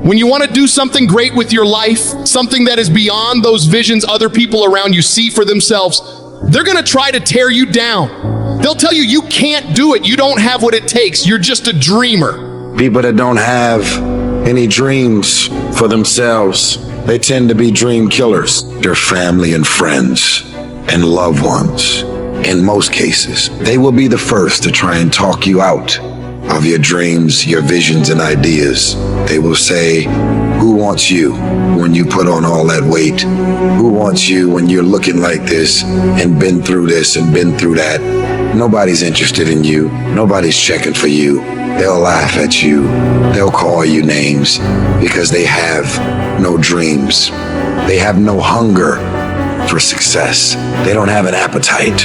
When you want to do something great with your life, something that is beyond those visions other people around you see for themselves, they're going to try to tear you down. They'll tell you can't do it. You don't have what it takes. You're just a dreamer. People that don't have any dreams for themselves, they tend to be dream killers. Their family and friends and loved ones, in most cases, they will be the first to try and talk you out of your dreams, your visions and ideas. They will say, who wants you when you put on all that weight? Who wants you when you're looking like this and been through this and been through that? Nobody's interested in you. Nobody's checking for you. They'll laugh at you. They'll call you names because they have no dreams. They have no hunger for success. They don't have an appetite.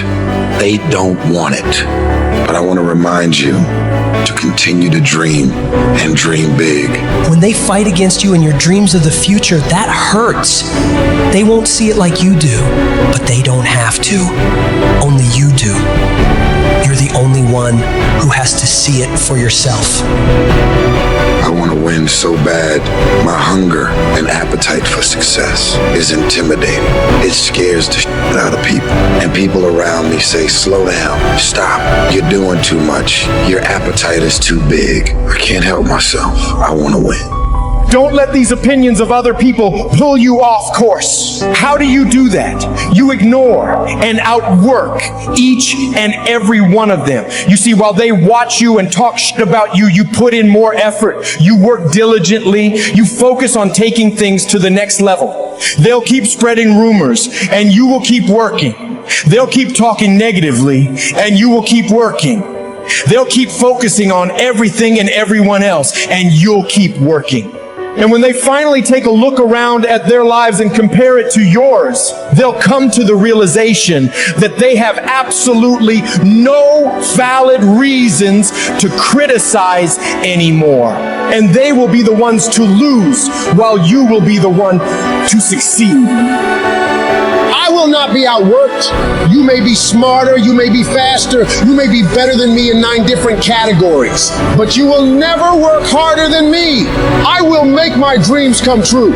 They don't want it. But I want to remind you to continue to dream and dream big. When they fight against you and your dreams of the future, that hurts. They won't see it like you do, but they don't have to. Only you do. You're the only one who has to see it for yourself. I want to win so bad. My hunger and appetite for success is intimidating. It scares the shit out of people. And people around me say, slow down, stop. You're doing too much. Your appetite is too big. I can't help myself. I want to win. Don't let these opinions of other people pull you off course. How do you do that? You ignore and outwork each and every one of them. You see, while they watch you and talk shit about you, you put in more effort. You work diligently. You focus on taking things to the next level. They'll keep spreading rumors and you will keep working. They'll keep talking negatively and you will keep working. They'll keep focusing on everything and everyone else and you'll keep working. And when they finally take a look around at their lives and compare it to yours, they'll come to the realization that they have absolutely no valid reasons to criticize anymore. And they will be the ones to lose while you will be the one to succeed. I will not be outworked. You may be smarter, you may be faster, you may be better than me in 9 different categories, but you will never work harder than me. I will make my dreams come true.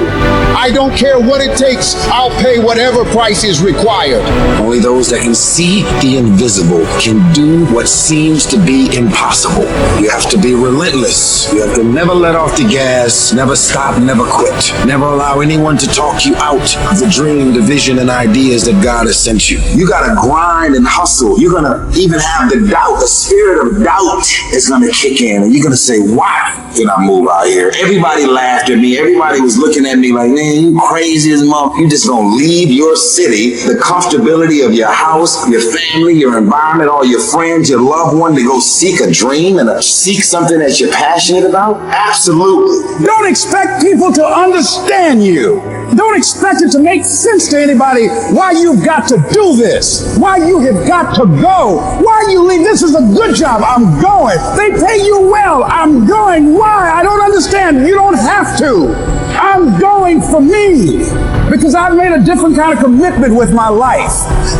I don't care what it takes. I'll pay whatever price is required. Only those that can see the invisible can do what seems to be impossible. You have to be relentless. You have to never let off the gas, never stop, never quit. Never allow anyone to talk you out of the dream, the vision, and ideas that God has sent you. You gotta grind and hustle. You're gonna even have the doubt, the spirit of doubt is gonna kick in, and you're gonna say, why did I move out here? Everybody laughed at me. Everybody was looking at me like, man, you crazy as mom. You just gonna leave your city, the comfortability of your house, your family, your environment, all your friends, your loved one, to go seek a dream and seek something that you're passionate about? Absolutely. Don't expect people to understand you. Don't expect it to make sense to anybody why you've got to do this, why you have got to go, why you leave. This is a good job. I'm going. They pay you well. I'm going. Why? I don't understand. You don't have to. I'm going for me because I've made a different kind of commitment with my life.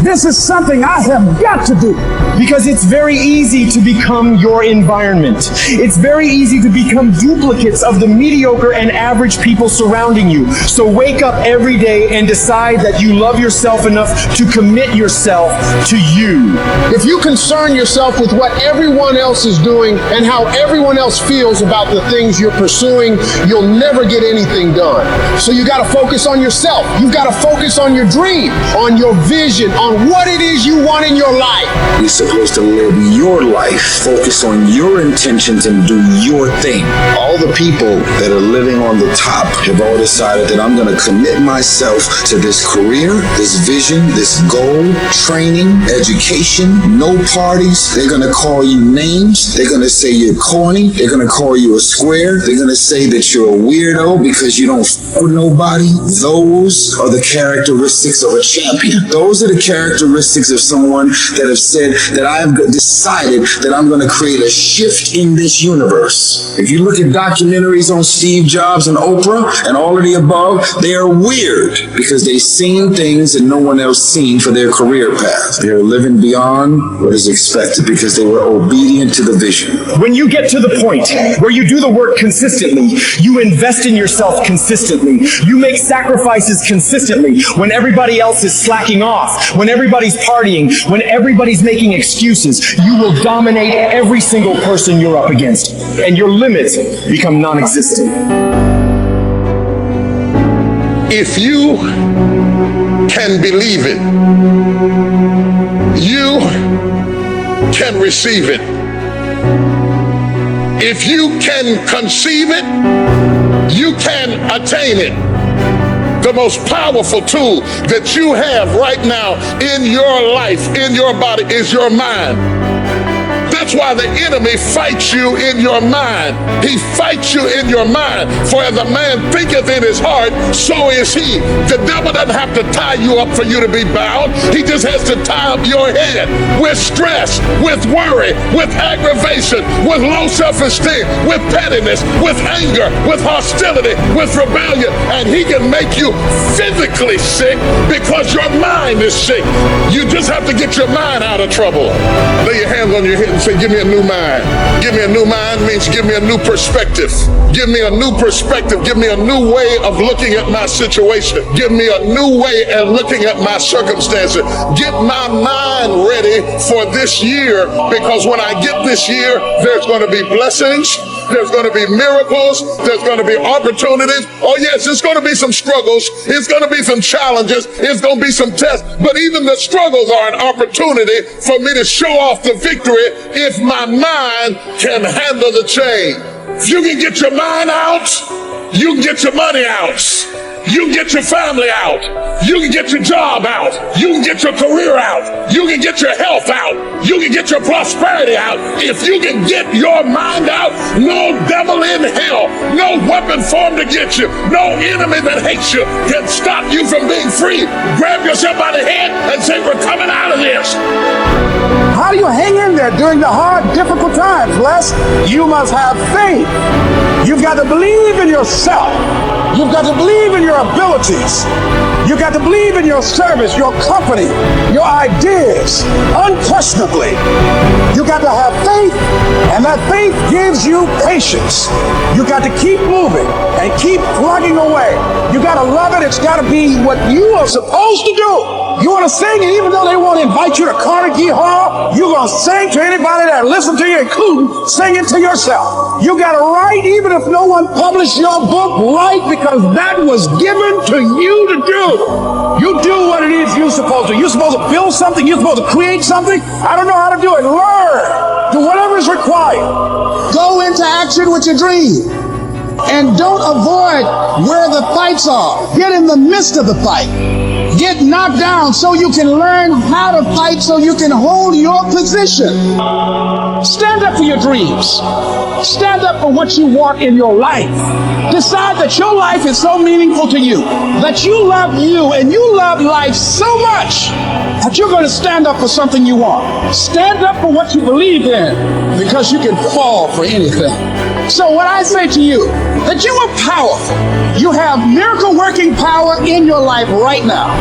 This is something I have got to do. Because it's very easy to become your environment. It's very easy to become duplicates of the mediocre and average people surrounding you. So wake up every day and decide that you love yourself enough to commit yourself to you. If you concern yourself with what everyone else is doing and how everyone else feels about the things you're pursuing, you'll never get anything done. So you gotta focus on yourself. You've gotta focus on your dream, on your vision, on what it is you want in your life. You're supposed to live your life, focus on your intentions, and do your thing. All the people that are living on the top have all decided that I'm gonna commit myself to this career, this vision, this goal, training, education, no parties. They're gonna call you names. They're gonna say you're corny. They're gonna call you a square. They're gonna say that you're a weirdo because you don't f with nobody. Those Those are the characteristics of a champion. Those are the characteristics of someone that have said that I have decided that I'm going to create a shift in this universe. If you look at documentaries on Steve Jobs and Oprah and all of the above, they are weird because they've seen things that no one else seen for their career path. They're living beyond what is expected because they were obedient to the vision. When you get to the point where you do the work consistently, you invest in yourself consistently, you make sacrifices consistently, when everybody else is slacking off, when everybody's partying, when everybody's making excuses, you will dominate every single person you're up against, and your limits become non-existent. If you can believe it, you can receive it. If you can conceive it, you can attain it. The most powerful tool that you have right now in your life, in your body, is your mind. That's why the enemy fights you in your mind. He fights you in your mind. For as a man thinketh in his heart, so is he. The devil doesn't have to tie you up for you to be bound. He just has to tie up your head with stress, with worry, with aggravation, with low self-esteem, with pettiness, with anger, with hostility, with rebellion. And he can make you physically sick because your mind is sick. You just have to get your mind out of trouble. Lay your hands on your head and say, give me a new mind. Give me a new mind means give me a new perspective. Give me a new perspective. Give me a new way of looking at my situation. Give me a new way of looking at my circumstances. Get my mind ready for this year, because when I get this year, there's going to be blessings. There's going to be miracles. There's going to be opportunities. Oh yes, it's going to be some struggles. It's going to be some challenges. It's going to be some tests. But even the struggles are an opportunity for me to show off the victory if my mind can handle the change. If you can get your mind out, you can get your money out. You can get your family out. You can get your job out. You can get your career out. You can get your health out. You can get your prosperity out. If you can get your mind out, no devil in hell, no weapon formed against you, no enemy that hates you can stop you from being free. Grab yourself by the head and say, we're coming out of this. How do you hang in there during the hard, difficult times, Les? You must have faith. You've got to believe in yourself. You've got to believe in your abilities. You've got to believe in your service, your company, your ideas, unquestionably. You've got to have faith, and that faith gives you patience. You've got to keep moving and keep plugging away. You've got to love it. It's got to be what you are supposed to do. You want to sing, and even though they won't invite you to Carnegie Hall, you're going to sing to anybody that listens to you, including singing to yourself. You got to write, even if no one published your book, write, because that was given to you to do. You do what it is you're supposed to. You're supposed to build something. You're supposed to create something. I don't know how to do it. Learn. Do whatever is required. Go into action with your dream. And don't avoid where the fights are. Get in the midst of the fight. Get knocked down so you can learn how to fight, so you can hold your position. Stand up for your dreams. Stand up for what you want in your life. Decide that your life is so meaningful to you, that you love you and you love life so much that you're going to stand up for something you want. Stand up for what you believe in, because you can fall for anything. So what I say to you, that you are powerful. You have miracle working power in your life right now.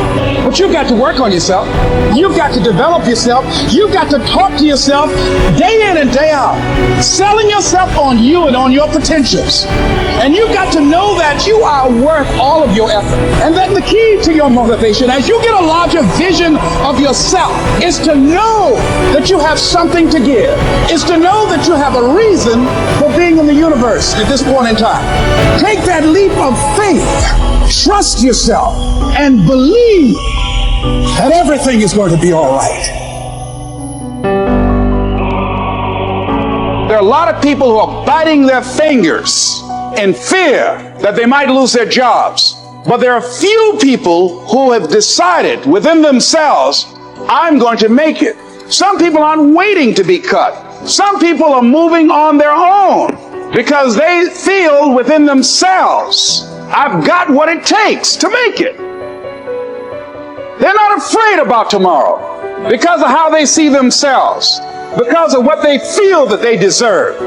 But you've got to work on yourself. You've got to develop yourself. You've got to talk to yourself day in and day out, selling yourself on you and on your potentials. And you've got to know that you are worth all of your effort. And that the key to your motivation, as you get a larger vision of yourself, is to know that you have something to give. Is to know that you have a reason for being in the universe at this point in time. Take that leap of faith. Trust yourself and believe that everything is going to be all right. There are a lot of people who are biting their fingers in fear that they might lose their jobs. But there are few people who have decided within themselves, I'm going to make it. Some people aren't waiting to be cut. Some people are moving on their own because they feel within themselves, I've got what it takes to make it. They're not afraid about tomorrow because of how they see themselves, because of what they feel that they deserve.